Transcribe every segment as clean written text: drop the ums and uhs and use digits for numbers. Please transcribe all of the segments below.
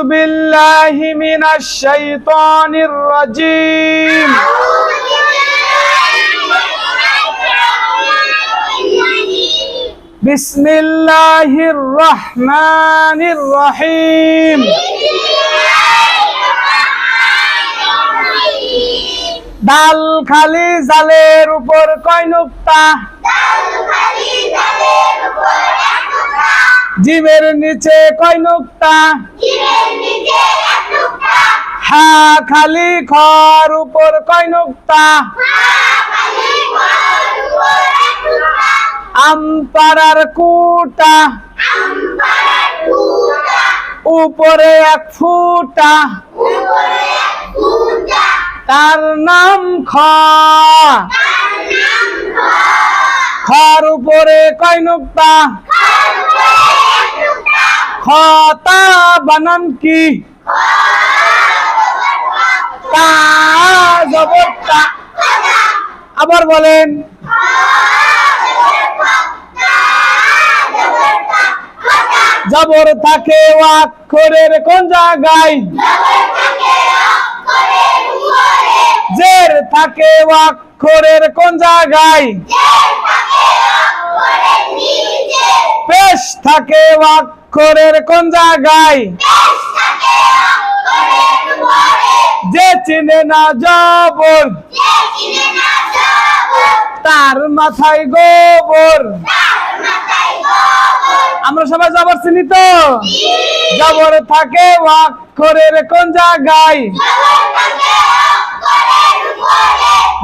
بالله من الشيطان الرجيم بسم الله الرحمن الرحيم ডাল খালি জালের উপর কয় নুক্তা জিমের নিচে কয় নুক্তা হা খালি খর উপর কয় নুক্তা আমপারার কুটা উপরে এক ফুটা তার নাম খ খর উপরে কয় নুক্তা খতা বানান কি তা জবর তা আবার বলেন জবর থাকে অক্ষরের কোন জায়গায় জের থাকে অক্ষরের কোন জায়গায় পেশ থাকে অক্ষরের কোন জায়গায় যে চিনে না জবর তার মাথায় গোবর আমরা সবাই জবর চিনি তো জবর থাকে অক্ষরের কোন জায়গায়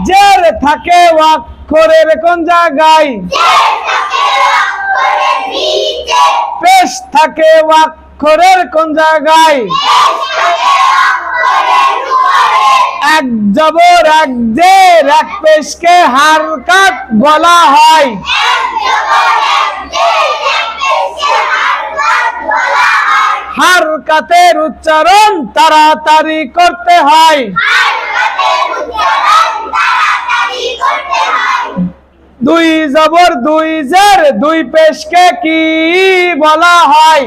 জের থাকে অক্ষরের কোন জায়গায় পেশ থাকে অক্ষরের কোন জায়গায় এক জবর এক জের এক পেশকে হারকাত বলা হয় হারকাতের উচ্চারণ তাড়াতাড়ি করতে হয় দুই জবর দুই জের দুই পেশকে কি বলা হয়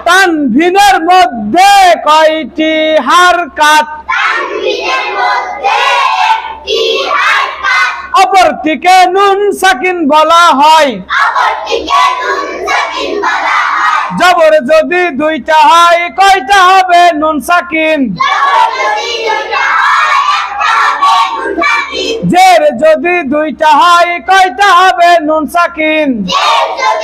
তানভিনের মধ্যে কয়টি হারকাত অপরটিকে নুন সাকিন বলা হয় জবর যদি দুইটা হয় কয়টা হবে নুন সাকিন জের যদি দুইটা হয় কয়টা হবে নুন সাকিন